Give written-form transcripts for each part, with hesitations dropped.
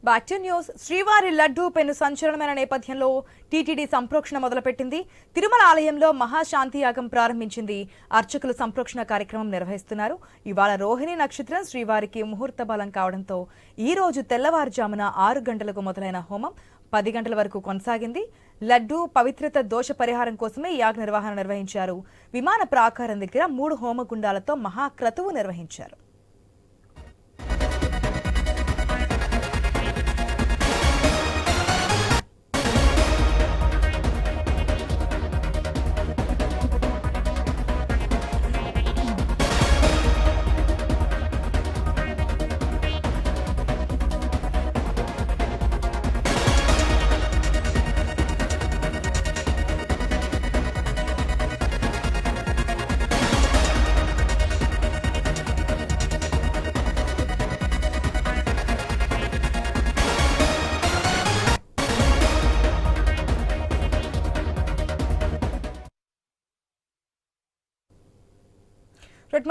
Back to news. శ్రీవారి లడ్డూ పెను సంచలనమైన నేపథ్యంలో టీటీడీ సంప్రోక్షణ మొదలుపెట్టింది. తిరుమల ఆలయంలో మహాశాంతి యాగం ప్రారంభించింది. అర్చకులు సంప్రోక్షణ కార్యక్రమం నిర్వహిస్తున్నారు. ఇవాళ రోహిణి నక్షత్రం శ్రీవారికి ముహూర్త బలం కావడంతో ఈ రోజు తెల్లవారుజామున 6 గంటలకు మొదలైన హోమం 10 గంటల వరకు కొనసాగింది. లడ్డూ పవిత్రత దోష పరిహారం కోసమే యాగ నిర్వహణ నిర్వహించారు. విమాన ప్రాకారం దగ్గర 3 హోమగుండాలతో మహాక్రతువు నిర్వహించారు.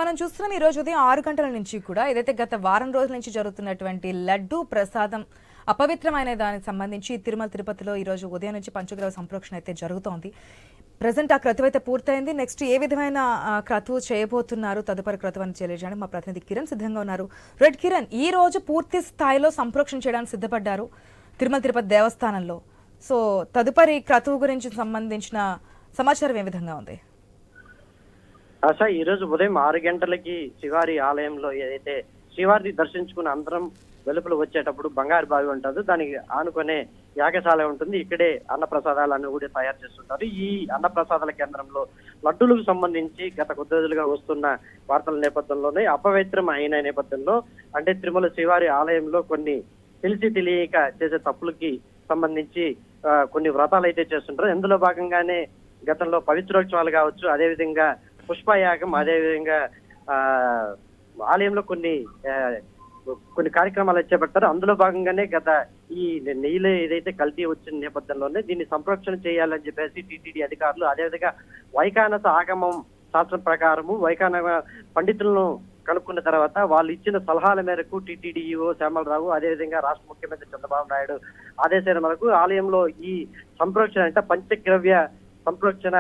మనం చూస్తున్నాం ఈ రోజు ఉదయం 6 గంటల నుంచి కూడా ఏదైతే గత వారం రోజుల నుంచి జరుగుతున్నటువంటి లడ్డూ ప్రసాదం అపవిత్రమైన దానికి సంబంధించి తిరుమల తిరుపతిలో ఈ రోజు ఉదయం నుంచి పంచగ్రహ సంప్రోక్షణ అయితే జరుగుతోంది. ప్రజెంట్ ఆ క్రతువు అయితే పూర్తయింది. నెక్స్ట్ ఏ విధమైన క్రతువు చేయబోతున్నారు, తదుపరి క్రతువు అని తెలియజేయడానికి మా ప్రతినిధి కిరణ్ సిద్ధంగా ఉన్నారు. రెడ్ కిరణ్, ఈ రోజు పూర్తి స్థాయిలో సంప్రోక్షణ చేయడానికి సిద్ధపడ్డారు తిరుమల తిరుపతి దేవస్థానంలో. సో తదుపరి క్రతువు గురించి సంబంధించిన సమాచారం ఏ విధంగా ఉంది? ఆశా, ఈ రోజు ఉదయం 6 గంటలకి శ్రీవారి ఆలయంలో ఏదైతే శ్రీవారిని దర్శించుకున్న అందరం వెలుపల వచ్చేటప్పుడు బంగారు బావి ఉంటుంది, దానికి ఆనుకునే యాగశాల ఉంటుంది. ఇక్కడే అన్నప్రసాదాలన్నీ కూడా తయారు చేస్తుంటారు. ఈ అన్నప్రసాదాల కేంద్రంలో లడ్డూలకు సంబంధించి గత కొద్ది రోజులుగా వస్తున్న వార్తల నేపథ్యంలోనే అపవిత్రం అయిన నేపథ్యంలో అంటే తిరుమల శ్రీవారి ఆలయంలో కొన్ని తెలిసి తెలియక చేసే తప్పులకి సంబంధించి కొన్ని వ్రతాలు అయితే చేస్తుంటారు. ఇందులో భాగంగానే గతంలో పవిత్రోత్సవాలు కావచ్చు, అదేవిధంగా పుష్పయాగం, అదేవిధంగా ఆలయంలో కొన్ని కార్యక్రమాలు చేపట్టారు. అందులో భాగంగానే గత ఈ నెయ్యిలో ఏదైతే కల్తీ వచ్చిన నేపథ్యంలోనే దీన్ని సంరక్షణ చేయాలని చెప్పేసి టీటీడీ అధికారులు, అదేవిధంగా వైఖానస ఆగమం శాస్త్రం ప్రకారము వైఖాన పండితులను కనుక్కున్న తర్వాత వాళ్ళు ఇచ్చిన సలహాల మేరకు టీటీడీ ఈఓ శ్యామలరావు, అదేవిధంగా రాష్ట్ర ముఖ్యమంత్రి చంద్రబాబు నాయుడు ఆదేశాల మేరకు ఆలయంలో ఈ సంరక్షణ అంటే పంచగ్రవ్య సంప్రోక్షణ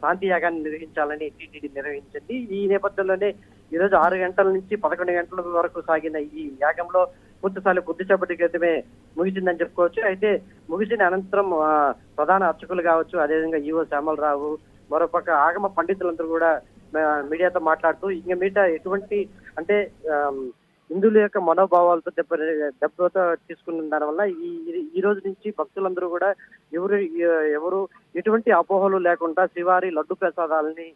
శాంతి యాగాన్ని నిర్వహించాలని టీటీడీ నిర్వహించింది. ఈ నేపథ్యంలోనే ఈ రోజు 6 గంటల నుంచి 11 గంటల వరకు సాగిన ఈ యాగంలో పూర్తిస్థాయిలో కొద్దిసేపటి క్రితమే ముగిసిందని చెప్పుకోవచ్చు. అయితే ముగిసిన అనంతరం ప్రధాన అర్చకులు కావచ్చు, అదేవిధంగా ఈఓ శ్యామలరావు, మరోపక్క ఆగమ పండితులందరూ కూడా మీడియాతో మాట్లాడుతూ ఇంక మీట ఎటువంటి అంటే హిందువుల యొక్క మనోభావాలతో దెబ్బతో తీసుకున్న దానివల్ల ఈ రోజు నుంచి భక్తులందరూ కూడా ఎవరు ఎటువంటి అపోహలు లేకుండా శ్రీవారి లడ్డు ప్రసాదాలని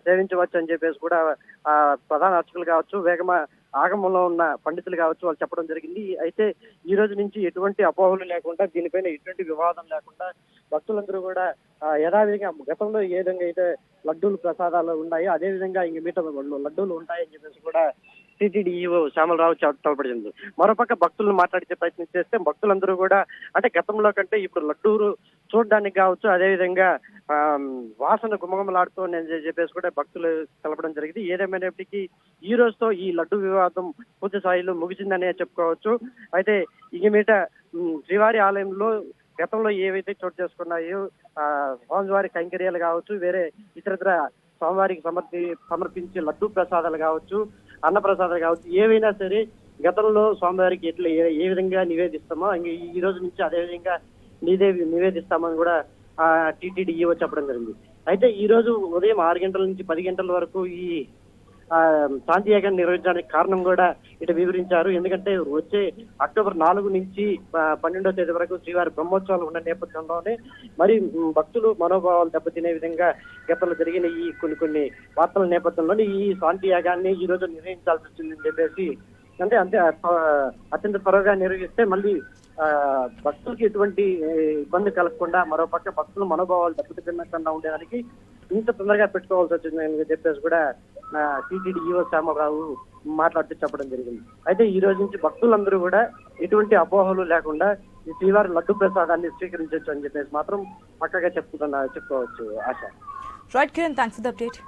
సేవించవచ్చు అని చెప్పేసి కూడా ప్రధాన అర్చకులు కావచ్చు, ఆగమంలో ఉన్న పండితులు కావచ్చు వాళ్ళు చెప్పడం జరిగింది. అయితే ఈ రోజు నుంచి ఎటువంటి అపోహలు లేకుండా, దీనిపైన ఎటువంటి వివాదం లేకుండా భక్తులందరూ కూడా యథావిధిగా గతంలో ఏ విధంగా అయితే లడ్డూలు ప్రసాదాలు ఉన్నాయో అదే విధంగా ఇంక మీట లడ్డూలు ఉంటాయని చెప్పేసి కూడా టీటీడీ ఈఓ శ్యామలరావు తెలపడింది. మరోపక్క భక్తులను మాట్లాడితే ప్రయత్నం చేస్తే భక్తులందరూ కూడా అంటే గతంలో కంటే ఇప్పుడు లడ్డూలు చూడడానికి కావచ్చు, అదేవిధంగా వాసన గుమగుమలాడుతూ నేను చెప్పేసి కూడా భక్తులు తెలపడం జరిగింది. ఏదేమైనప్పటికీ ఈ రోజుతో ఈ లడ్డు వివాదం పూర్తి స్థాయిలో ముగిసిందనే చెప్పుకోవచ్చు. అయితే ఇక మీట శ్రీవారి ఆలయంలో గతంలో ఏవైతే చోటు చేసుకున్నాయో స్వామివారి కైంకర్యాలు కావచ్చు, వేరే ఇతరత్ర స్వామివారికి సమర్పించే లడ్డు ప్రసాదాలు కావచ్చు, అన్న ప్రసాదాలు కావచ్చు, ఏవైనా సరే గతంలో స్వామివారికి ఎట్లా ఏ విధంగా నివేదిస్తామో ఈ రోజు నుంచి అదే విధంగా నివేదిస్తామని కూడా టీటీడీ ఈవో చెప్పడం జరిగింది. అయితే ఈ రోజు ఉదయం 6 గంటల నుంచి 10 గంటల వరకు ఈ శాంతి యాగాన్ని నిర్వహించడానికి కారణం కూడా ఇటు వివరించారు. ఎందుకంటే వచ్చే అక్టోబర్ 4 నుంచి 12వ తేదీ వరకు శ్రీవారి బ్రహ్మోత్సవాలు ఉన్న నేపథ్యంలోనే మరి భక్తులు మనోభావాలు దెబ్బతినే విధంగా గతంలో జరిగిన ఈ కొన్ని వార్తల నేపథ్యంలోనే ఈ శాంతి యాగాన్ని ఈ రోజు నిర్వహించాల్సి వచ్చిందని చెప్పేసి అంటే అత్యంత త్వరగా నిర్వహిస్తే మళ్ళీ భక్తులకి ఎటువంటి ఇబ్బంది కలగకుండా, మరోపక్క భక్తుల మనోభావాలు దెబ్బతినకుండా ఉండేదానికి ఇంత తొందరగా పెట్టుకోవాల్సి వచ్చిందని చెప్పేసి కూడా టీటీడీ ఈఓ శ్యామలరావు మాట్లాడుతూ చెప్పడం జరిగింది. అయితే ఈ రోజు నుంచి భక్తులందరూ కూడా ఎటువంటి అపోహలు లేకుండా ఈ శ్రీవారి లడ్డు ప్రసాదాన్ని స్వీకరించవచ్చు అని చెప్పేసి మాత్రం పక్కగా చెప్పుకోవచ్చు. ఆశ. Right Kiran, thanks for the update.